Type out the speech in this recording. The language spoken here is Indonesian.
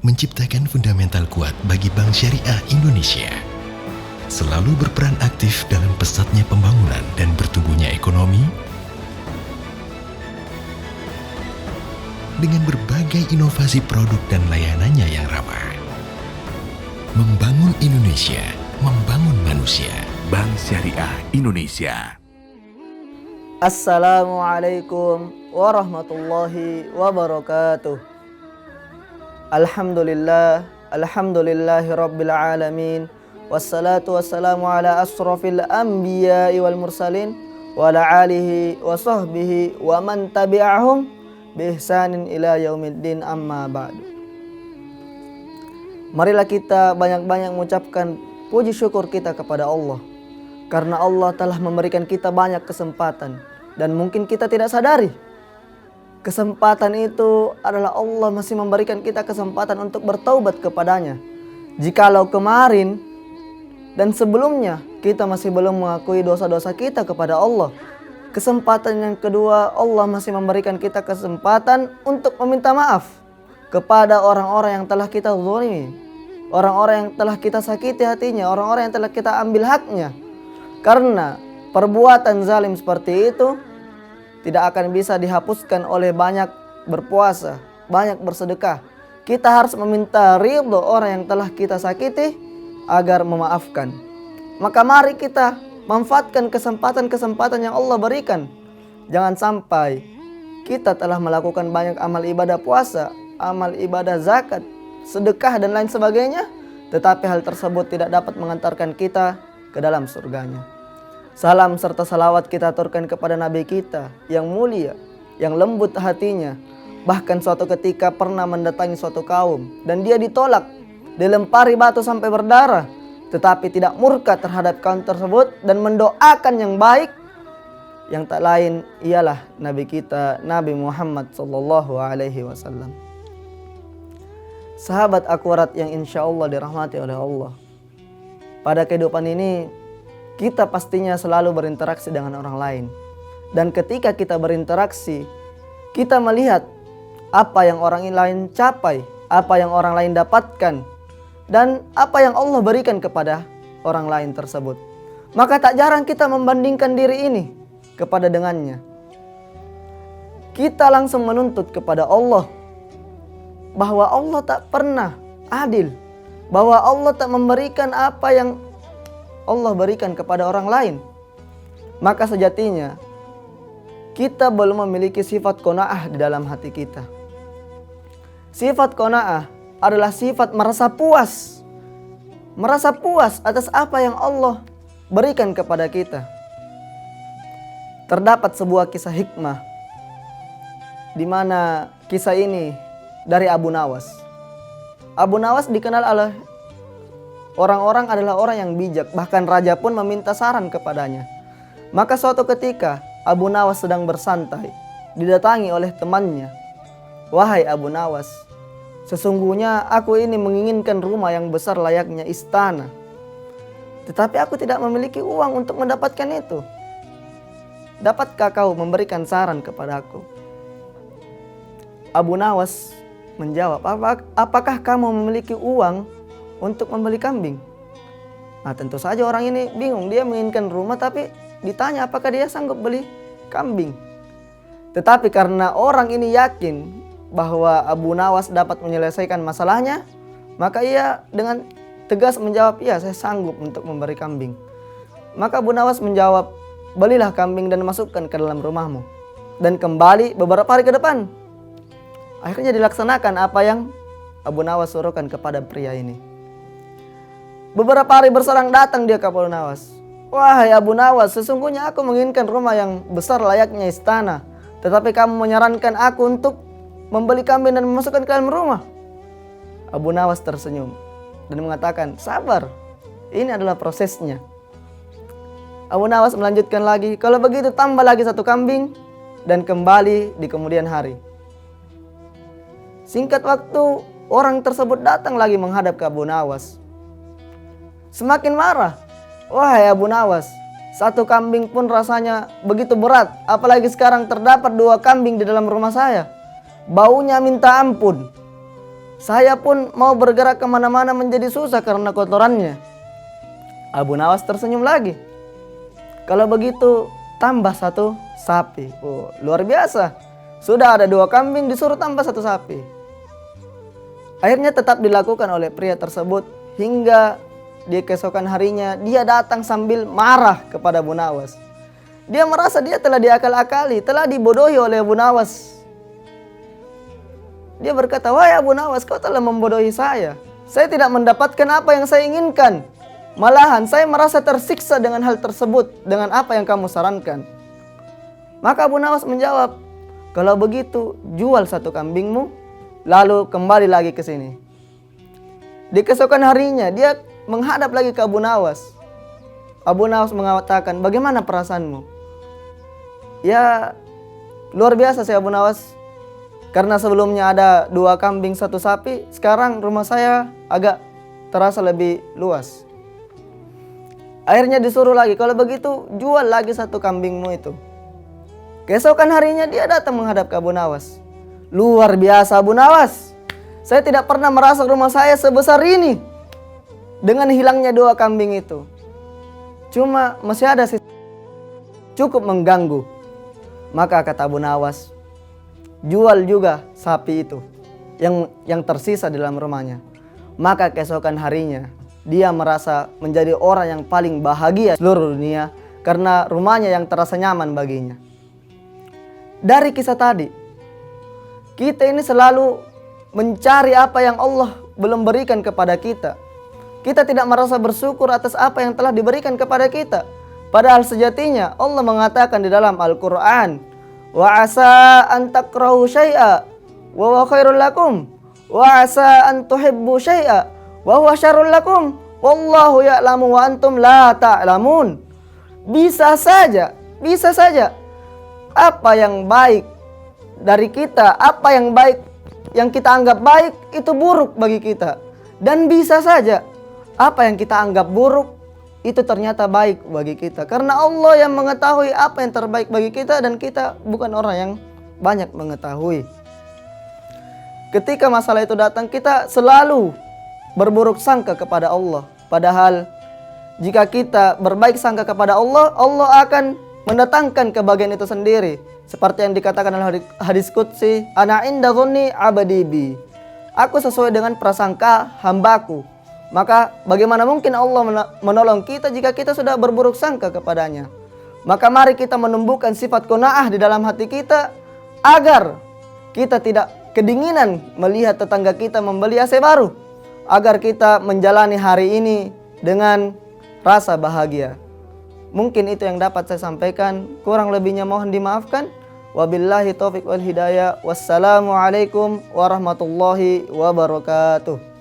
menciptakan fundamental kuat bagi Bank Syariah Indonesia. Selalu berperan aktif dalam pesatnya pembangunan dan bertumbuhnya ekonomi dengan berbagai inovasi produk dan layanannya yang ramah. Membangun Indonesia, membangun manusia. Bank Syariah Indonesia. Assalamualaikum warahmatullahi wabarakatuh. Alhamdulillahi rabbil alamin. Wassalatu wassalamu ala asrafil anbiya'i wal mursalin wa ala alihi wa sahbihi wa man tabi'ahum bi ihsanin ila yaumiddin, amma ba'du. Marilah kita banyak-banyak mengucapkan puji syukur kita kepada Allah, karena Allah telah memberikan kita banyak kesempatan dan mungkin kita tidak sadari. Kesempatan itu adalah Allah masih memberikan kita kesempatan untuk bertaubat kepadanya. Jikalau kemarin dan sebelumnya kita masih belum mengakui dosa-dosa kita kepada Allah, kesempatan yang kedua Allah masih memberikan kita kesempatan untuk meminta maaf kepada orang-orang yang telah kita zalimi, orang-orang yang telah kita sakiti hatinya, orang-orang yang telah kita ambil haknya. Karena perbuatan zalim seperti itu tidak akan bisa dihapuskan oleh banyak berpuasa, banyak bersedekah. Kita harus meminta ridho orang yang telah kita sakiti agar memaafkan. Maka mari kita manfaatkan kesempatan-kesempatan yang Allah berikan. Jangan sampai kita telah melakukan banyak amal ibadah puasa, amal ibadah zakat, sedekah dan lain sebagainya, tetapi hal tersebut tidak dapat mengantarkan kita ke dalam surganya. Salam serta salawat kita aturkan kepada Nabi kita yang mulia, yang lembut hatinya. Bahkan suatu ketika pernah mendatangi suatu kaum dan dia ditolak, dilempari batu sampai berdarah, tetapi tidak murka terhadap kaum tersebut dan mendoakan yang baik, yang tak lain ialah Nabi kita, Nabi Muhammad SAW. Sahabat akurat yang insya Allah dirahmati oleh Allah. Pada kehidupan ini kita pastinya selalu berinteraksi dengan orang lain. Dan ketika kita berinteraksi, kita melihat apa yang orang lain capai, apa yang orang lain dapatkan, dan apa yang Allah berikan kepada orang lain tersebut. Maka tak jarang kita membandingkan diri ini kepada dengannya. Kita langsung menuntut kepada Allah bahwa Allah tak pernah adil, bahwa Allah tak memberikan apa yang Allah berikan kepada orang lain. Maka sejatinya kita belum memiliki sifat qanaah di dalam hati kita. Sifat qanaah adalah sifat merasa puas. Merasa puas atas apa yang Allah berikan kepada kita. Terdapat sebuah kisah hikmah, di mana kisah ini dari Abu Nawas. Abu Nawas dikenal oleh orang-orang adalah orang yang bijak, bahkan raja pun meminta saran kepadanya. Maka suatu ketika Abu Nawas sedang bersantai, didatangi oleh temannya. Wahai Abu Nawas, sesungguhnya aku ini menginginkan rumah yang besar layaknya istana, tetapi aku tidak memiliki uang untuk mendapatkan itu. Dapatkah kau memberikan saran kepada aku? Abu Nawas menjawab, apakah kamu memiliki uang untuk membeli kambing? Nah, tentu saja orang ini bingung. Dia menginginkan rumah tapi ditanya apakah dia sanggup beli kambing. Tetapi karena orang ini yakin bahwa Abu Nawas dapat menyelesaikan masalahnya, maka ia dengan tegas menjawab, iya saya sanggup untuk memberi kambing. Maka Abu Nawas menjawab, belilah kambing dan masukkan ke dalam rumahmu. Dan kembali beberapa hari ke depan. Akhirnya dilaksanakan apa yang Abu Nawas suruhkan kepada pria ini. Beberapa hari berselang datang dia ke Abu Nawas. Wahai Abu Nawas, sesungguhnya aku menginginkan rumah yang besar layaknya istana, tetapi kamu menyarankan aku untuk membeli kambing dan memasukkan ke dalam rumah. Abu Nawas tersenyum dan mengatakan, sabar, ini adalah prosesnya. Abu Nawas melanjutkan lagi, kalau begitu tambah lagi satu kambing dan kembali di kemudian hari. Singkat waktu, orang tersebut datang lagi menghadap ke Abu Nawas. Semakin marah. Wahai Abu Nawas, satu kambing pun rasanya begitu berat. Apalagi sekarang terdapat 2 kambing di dalam rumah saya. Baunya minta ampun. Saya pun mau bergerak kemana-mana menjadi susah karena kotorannya. Abu Nawas tersenyum lagi. Kalau begitu tambah 1 sapi. Oh, luar biasa. Sudah ada 2 kambing disuruh tambah 1 sapi. Akhirnya tetap dilakukan oleh pria tersebut hingga di keesokan harinya dia datang sambil marah kepada Abu Nawas. Dia merasa dia telah diakal-akali, telah dibodohi oleh Abu Nawas. Dia berkata, "Wahai Abu Nawas, kau telah membodohi saya. Saya tidak mendapatkan apa yang saya inginkan. Malahan saya merasa tersiksa dengan hal tersebut, dengan apa yang kamu sarankan." Maka Abu Nawas menjawab, "Kalau begitu, jual 1 kambingmu, lalu kembali lagi ke sini." Di keesokan harinya, dia menghadap lagi ke Abu Nawas. Abu Nawas mengatakan, "Bagaimana perasaanmu?" "Ya, luar biasa sih Abu Nawas. Karena sebelumnya ada 2 kambing 1 sapi, sekarang rumah saya agak terasa lebih luas." Akhirnya disuruh lagi, "Kalau begitu jual lagi 1 kambingmu itu." Keesokan harinya dia datang menghadap ke Abu Nawas. "Luar biasa Abu Nawas. Saya tidak pernah merasa rumah saya sebesar ini dengan hilangnya 2 kambing itu. Cuma masih ada sih cukup mengganggu." Maka kata Abu Nawas, "Jual juga sapi itu yang tersisa di dalam rumahnya." Maka keesokan harinya dia merasa menjadi orang yang paling bahagia seluruh dunia karena rumahnya yang terasa nyaman baginya. Dari kisah tadi, kita ini selalu mencari apa yang Allah belum berikan kepada kita. Kita tidak merasa bersyukur atas apa yang telah diberikan kepada kita. Padahal sejatinya Allah mengatakan di dalam Al-Quran, "Wa asa an takrahu syai'a wa huwa khairul lakum wa asa an tuhibbu syai'a wa huwa syarrul lakum wallahu ya'lamu wa antum la ta'lamun." Bisa saja apa yang baik dari kita, apa yang baik yang kita anggap baik itu buruk bagi kita. Dan bisa saja apa yang kita anggap buruk itu ternyata baik bagi kita. Karena Allah yang mengetahui apa yang terbaik bagi kita dan kita bukan orang yang banyak mengetahui. Ketika masalah itu datang, kita selalu berburuk sangka kepada Allah. Padahal jika kita berbaik sangka kepada Allah, Allah akan mendatangkan kebahagiaan itu sendiri. Seperti yang dikatakan dalam hadis qudsi, "Ana inda dhonni abdi bi." Aku sesuai dengan prasangka hambaku. Maka bagaimana mungkin Allah menolong kita jika kita sudah berburuk sangka kepadanya? Maka mari kita menumbuhkan sifat qanaah di dalam hati kita agar kita tidak kedinginan melihat tetangga kita membeli AC baru, agar kita menjalani hari ini dengan rasa bahagia. Mungkin itu yang dapat saya sampaikan. Kurang lebihnya mohon dimaafkan. Wabillahi taufiq wal hidayah. Wassalamualaikum warahmatullahi wabarakatuh.